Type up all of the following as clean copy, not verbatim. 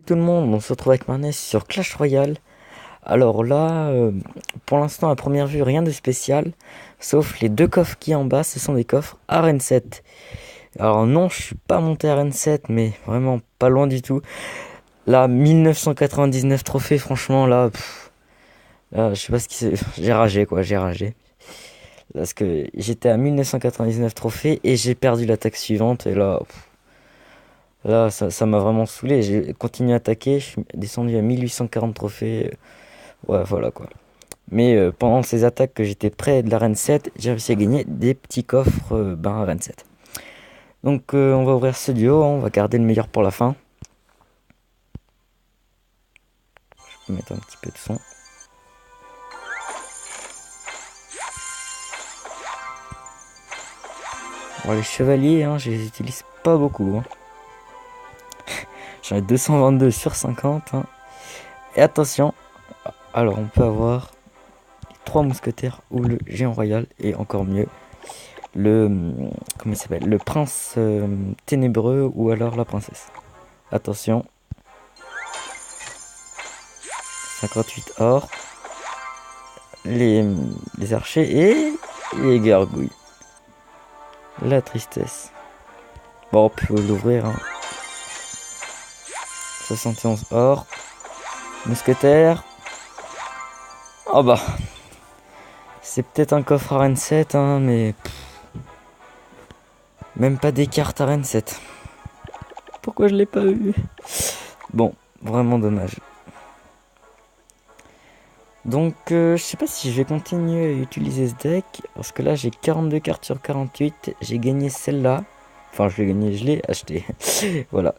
tout le monde, on se retrouve avec Marnès sur Clash Royale. Alors là, pour l'instant à première vue rien de spécial, sauf les deux coffres qui en bas, ce sont des coffres Arène 7. Alors non, je suis pas monté à Arène 7, mais vraiment pas loin du tout. Là, 1999 trophées, franchement là, là, je sais pas ce qui s'est... J'ai ragé quoi, j'ai ragé. Parce que j'étais à 1999 trophées et j'ai perdu l'attaque suivante et là... Là, ça m'a vraiment saoulé. J'ai continué à attaquer. Je suis descendu à 1840 trophées. Ouais, voilà quoi. Mais pendant ces attaques que j'étais près de l'arène 7, j'ai réussi à gagner des petits coffres arène 7. Donc on va ouvrir ce duo. On va garder le meilleur pour la fin. Je vais mettre un petit peu de son. Bon, les chevaliers, hein, je les utilise pas beaucoup. Hein. J'en ai 222 sur 50. Hein. Et attention, alors on peut avoir les 3 mousquetaires ou le géant royal. Et encore mieux, le... Comment il s'appelle? Le prince ténébreux ou alors la princesse. Attention. 58 or. Les archers et les gargouilles. La tristesse. Bon, on peut l'ouvrir. Hein. 71 or. Mousquetaire. Oh bah. C'est peut-être un coffre arène 7, hein, mais... Même pas des cartes arène 7. Pourquoi je l'ai pas eu? Bon, vraiment dommage. Donc, je sais pas si je vais continuer à utiliser ce deck. Parce que là, j'ai 42 cartes sur 48. J'ai gagné celle-là. Enfin, je l'ai gagné, je l'ai acheté. Voilà.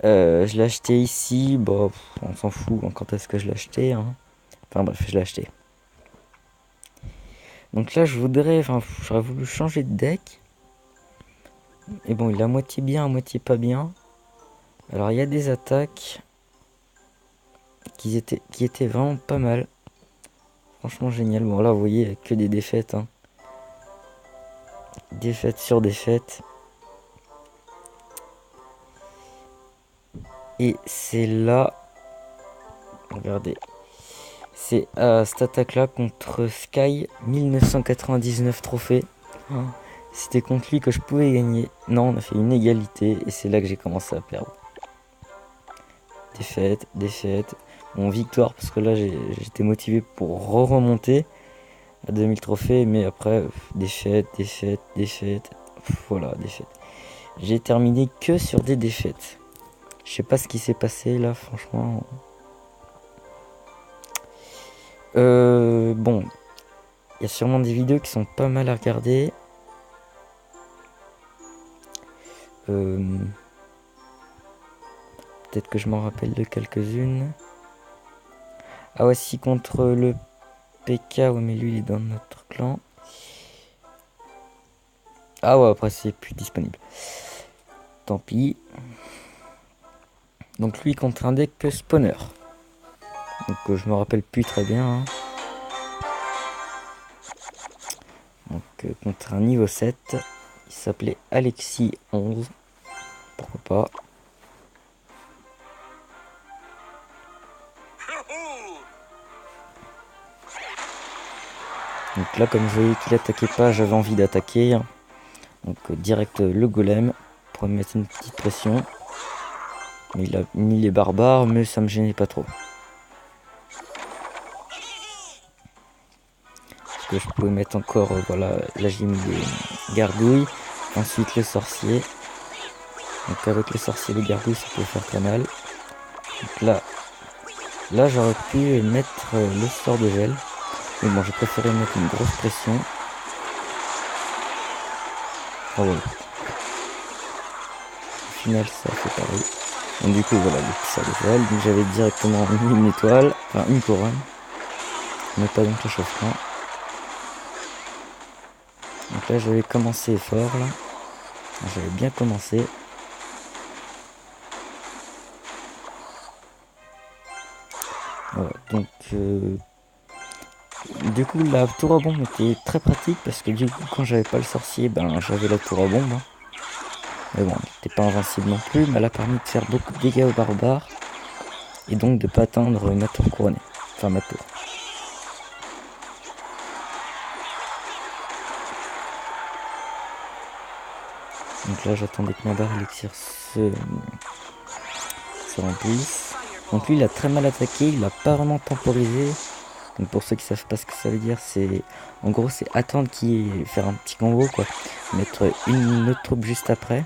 Je l'ai acheté ici. Bon, on s'en fout. Quand est-ce que je l'ai acheté hein. Enfin, bref, je l'ai acheté. Donc là, j'aurais voulu changer de deck. Et bon, il est à moitié bien, à moitié pas bien. Alors, il y a des attaques qui étaient vraiment pas mal. Franchement génial. Bon là vous voyez que des défaites. Hein. Défaite sur défaite. Et c'est là. Regardez. C'est cette attaque là contre Sky. 1999 trophées. Oh. C'était contre lui que je pouvais gagner. Non, on a fait une égalité. Et c'est là que j'ai commencé à perdre. Défaite, défaite. Bon, victoire parce que là j'étais motivé pour remonter à 2000 trophées, mais après défaite, défaite, défaite, voilà, défaite. J'ai terminé que sur des défaites. Je sais pas ce qui s'est passé là, franchement. Bon, il y a sûrement des vidéos qui sont pas mal à regarder. Peut-être que je m'en rappelle de quelques-unes. Ah ouais, si contre le PK, ouais, mais lui il est dans notre clan. Ah ouais, après c'est plus disponible. Tant pis. Donc lui contre un deck spawner. Donc je me rappelle plus très bien. Hein. Donc contre un niveau 7. Il s'appelait Alexis 11. Pourquoi pas. Donc là comme je voyais qu'il attaquait pas, j'avais envie d'attaquer. Donc direct le golem pour me mettre une petite pression. Mais il a mis les barbares, mais ça me gênait pas trop. Parce que je pouvais mettre encore, voilà, là j'ai mis les gargouilles. Ensuite le sorcier. Donc avec le sorcier et les gargouilles ça peut faire très mal. Donc là j'aurais pu mettre le sort de gel. Mais bon, j'ai préféré mettre une grosse pression. Oh ouais. Au final, ça fait pareil. Donc du coup, voilà, le sort de gel. Donc j'avais directement mis une étoile, enfin une couronne. Mais pas donc le chauffement. Donc là, j'avais commencé fort, là. J'avais bien commencé. Voilà, donc... Du coup la tour à bombe était très pratique parce que du coup quand j'avais pas le sorcier, ben j'avais la tour à bombe. Hein. Mais bon, elle n'était pas invincible non plus, mais elle a permis de faire beaucoup de dégâts aux barbares. et donc de pas atteindre ma tour couronnée, enfin ma tour. Donc là j'attendais que ma barre élixir se remplisse. Donc lui il a très mal attaqué, il a pas vraiment temporisé. Donc pour ceux qui savent pas ce que ça veut dire, c'est en gros c'est attendre faire un petit combo quoi, mettre une autre troupe juste après.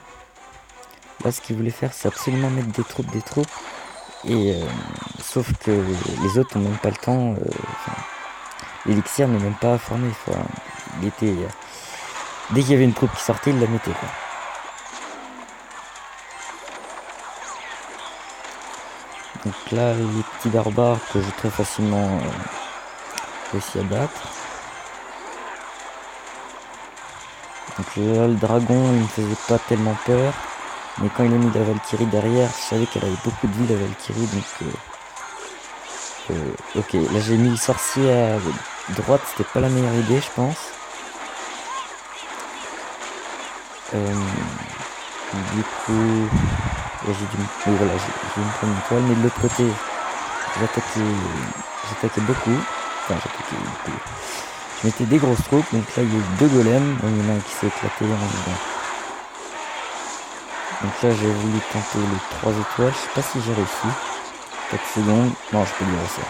Là ce qu'il voulait faire c'est absolument mettre des troupes et sauf que les autres n'ont même pas le temps. L'élixir n'est même pas formé. Il était dès qu'il y avait une troupe qui sortait, il la mettait quoi. Donc là les petits barbares que j'ai très facilement réussi à battre. Donc là le dragon il me faisait pas tellement peur. Mais quand il a mis la Valkyrie derrière, je savais qu'elle avait beaucoup de vie la Valkyrie, donc ok, là j'ai mis le sorcier à droite, c'était pas la meilleure idée je pense. Du coup, j'ai me prendre une toile, mais de l'autre côté, j'attaquais beaucoup. Enfin, j'attaquais beaucoup. Je mettais des grosses troupes, donc là il y a eu 2 golems, il y en a un qui s'est éclaté en dedans. Donc là j'ai voulu tenter les 3 étoiles, je sais pas si j'ai réussi. 4 secondes, non je peux lui réussir.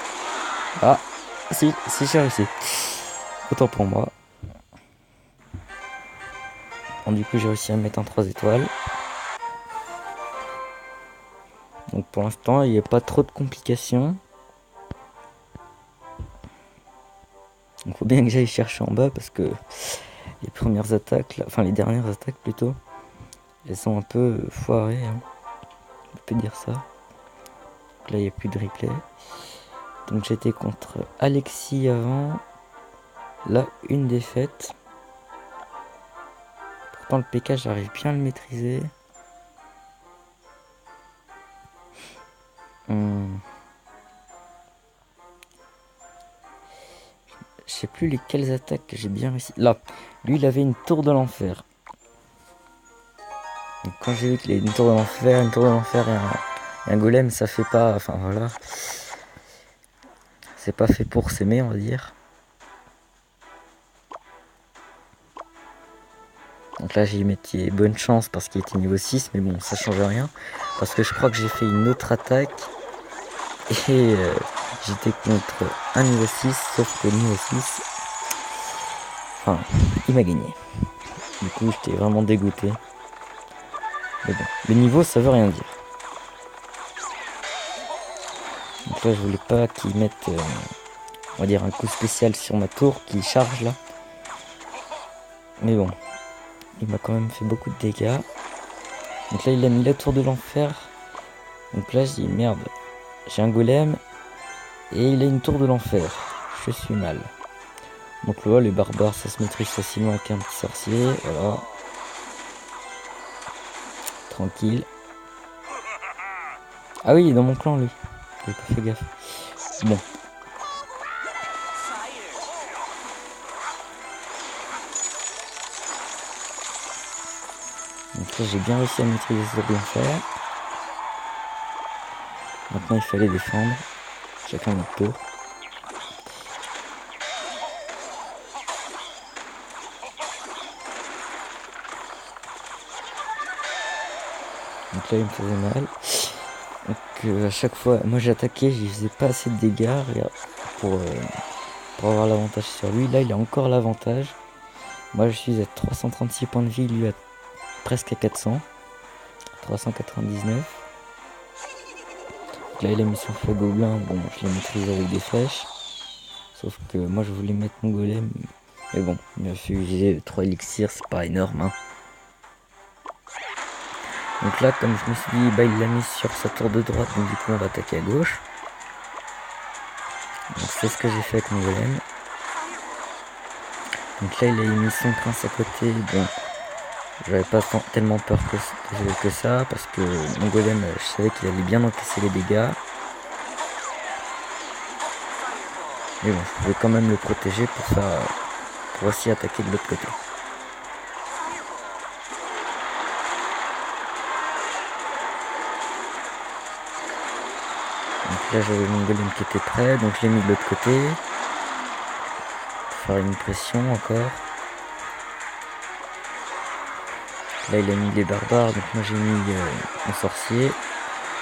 Ah, si j'ai réussi. Autant pour moi. Bon, du coup j'ai réussi à mettre un 3 étoiles. Donc pour l'instant il n'y a pas trop de complications. Donc faut bien que j'aille chercher en bas parce que les premières attaques, là, enfin les dernières attaques plutôt, elles sont un peu foirées, hein. On peut dire ça. Donc là il n'y a plus de replay. Donc j'étais contre Alexis avant. Là une défaite. Pourtant le PK j'arrive bien à le maîtriser. Je sais plus lesquelles attaques que j'ai bien réussi. Là, lui il avait une tour de l'enfer. Donc quand j'ai vu qu'il avait une tour de l'enfer et un golem, ça fait pas. Enfin voilà. C'est pas fait pour s'aimer, on va dire. Donc là j'ai mis bonne chance parce qu'il était niveau 6, mais bon ça change rien. Parce que je crois que j'ai fait une autre attaque. Et j'étais contre un niveau 6, sauf que le niveau 6, enfin, il m'a gagné. Du coup, j'étais vraiment dégoûté. Mais bon, le niveau, ça veut rien dire. Donc là, je voulais pas qu'il mette, on va dire, un coup spécial sur ma tour qui charge là. Mais bon, il m'a quand même fait beaucoup de dégâts. Donc là, il a mis la tour de l'enfer. Donc là, je dis merde, j'ai un golem et il a une tour de l'enfer. Je suis mal. Donc là, les barbares, ça se maîtrise facilement avec un petit sorcier. Voilà. Tranquille. Ah oui, il est dans mon clan, lui. J'ai pas fait gaffe. Bon. Donc là, j'ai bien réussi à maîtriser ce bien faire. Maintenant, il fallait défendre. Chacun notre tour. Donc là il me faisait mal. Donc à chaque fois, moi j'attaquais, je faisais pas assez de dégâts pour avoir l'avantage sur lui. Là il a encore l'avantage. Moi je suis à 336 points de vie, lui à presque à 400. 399. Donc là il a mis son feu gobelin, bon je l'ai maîtrisé avec des flèches. Sauf que moi je voulais mettre mon golem. Mais bon, il m'a fait utiliser 3 élixirs, c'est pas énorme hein. Donc là, comme je me suis dit, bah, il l'a mis sur sa tour de droite, donc du coup on va attaquer à gauche. Donc c'est ce que j'ai fait avec mon golem. Donc là il a mis son prince à côté. Bon, j'avais pas tellement peur que ça, parce que mon golem, je savais qu'il allait bien encaisser les dégâts. Mais bon, je pouvais quand même le protéger pour aussi attaquer de l'autre côté. Donc là j'avais mon golem qui était prêt, donc je l'ai mis de l'autre côté. Pour faire une pression encore. Là il a mis les barbares, donc moi j'ai mis mon sorcier.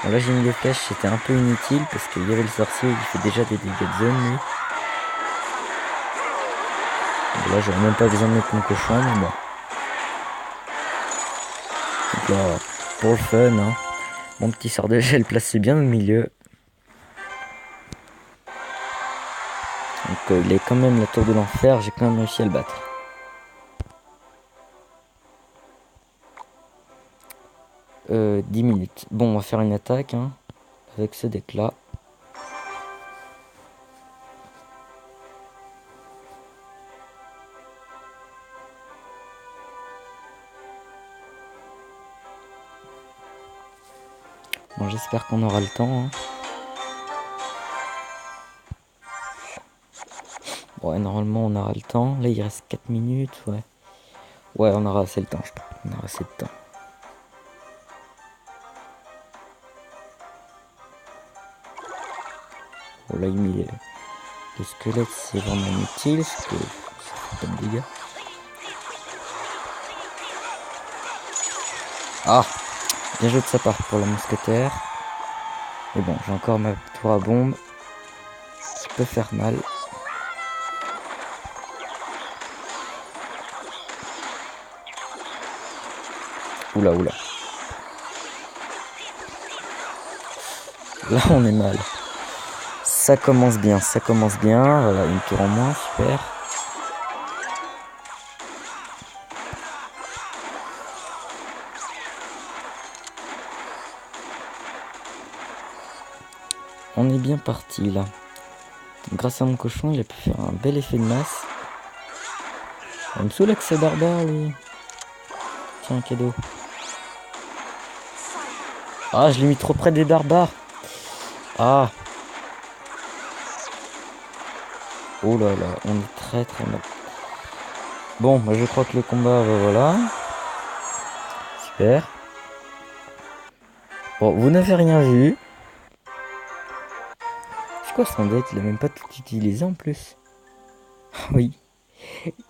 Bon, là j'ai mis les flèches, c'était un peu inutile parce qu'il y avait le sorcier, il fait déjà des dégâts de zone lui. Donc là j'aurais même pas besoin de mettre mon cochon, mais bon. Donc là, pour le fun, hein, mon petit sort de gel placé bien au milieu. Donc il est quand même la tour de l'enfer, j'ai quand même réussi à le battre. Euh, 10 minutes. Bon, on va faire une attaque hein, avec ce deck là. Bon, j'espère qu'on aura le temps. Hein. Ouais, normalement on aura le temps. Là il reste 4 minutes, ouais. Ouais, on aura assez le temps, je crois. On aura assez de temps. Bon, là il met le squelette, c'est vraiment inutile parce que ça fait pas de dégâts. Ah, bien joué de sa part pour la mousquetaire. Mais bon, j'ai encore ma tour à bombe. Ça peut faire mal. Oula, oula. Là, on est mal. Ça commence bien, ça commence bien. Voilà, une tour en moins, super. On est bien parti là. Grâce à mon cochon, il a pu faire un bel effet de masse. Il me saoule avec ses barbares, lui. Tiens, un cadeau. Ah, je l'ai mis trop près des barbares. Ah. Oh là là, on est très très mal. Bon, bah, je crois que le combat, voilà. Super. Bon, vous n'avez rien vu. C'est quoi son deck? Il a même pas tout utilisé en plus. Oui.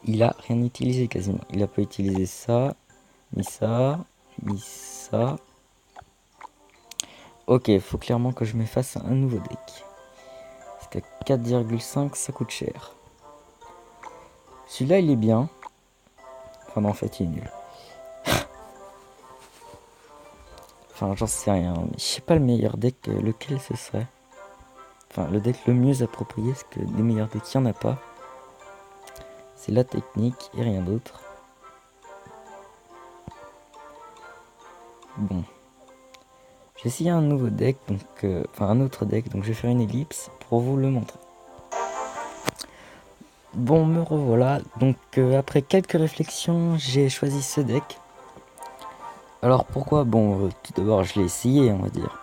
Il a rien utilisé quasiment. Il a pas utilisé ça, ni ça, ni ça. Ok, il faut clairement que je m'efface un nouveau deck. Parce qu'à 4,5 ça coûte cher. Celui-là il est bien. Enfin non, en fait il est nul. Enfin j'en sais rien. Mais je sais pas le meilleur deck, lequel ce serait. Enfin le deck le mieux approprié, parce que des meilleurs decks il n'y en a pas. C'est la technique et rien d'autre. Bon. J'ai essayé un nouveau deck, donc enfin un autre deck, donc je vais faire une ellipse pour vous le montrer. Bon, me revoilà. Donc après quelques réflexions, j'ai choisi ce deck. Alors pourquoi? Bon, tout d'abord je l'ai essayé, on va dire.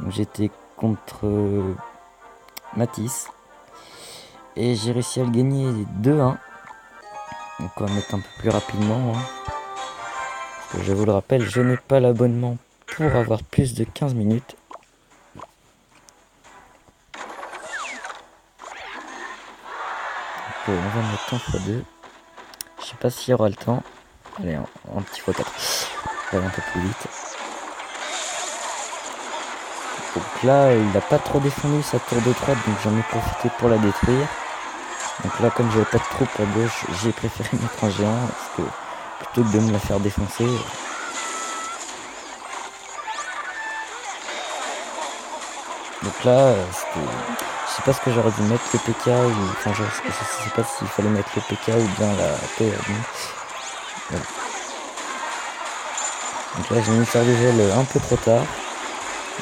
J'étais contre Matisse et j'ai réussi à le gagner 2-1. Donc on va mettre un peu plus rapidement. Hein. Parce que je vous le rappelle, je n'ai pas l'abonnement pour avoir plus de 15 minutes. Donc, on va mettre 1x2. Je sais pas s'il y aura le temps. Allez, un petit x4. Ça va un peu plus vite. Donc là, il n'a pas trop défendu sa tour de droite, donc j'en ai profité pour la détruire. Donc là, comme j'avais pas de troupes à gauche, j'ai préféré mettre un géant, parce que plutôt que de me la faire défoncer. Donc là, je sais pas ce que j'aurais dû mettre, le PK, ou... Enfin, je sais pas s'il fallait mettre le PK ou bien la paix. Voilà. Donc là, j'ai mis le sort de gel un peu trop tard.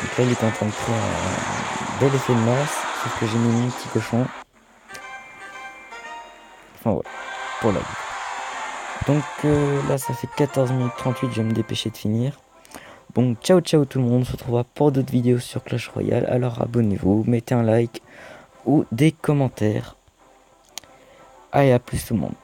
Donc là, il est en train de créer un bel effet de masse, sauf que j'ai mis mon petit cochon. Enfin voilà, pour la vie. Donc là, ça fait 14 minutes 38, je vais me dépêcher de finir. Bon, ciao ciao tout le monde, on se retrouvera pour d'autres vidéos sur Clash Royale. Alors abonnez-vous, mettez un like ou des commentaires. Allez, à plus tout le monde.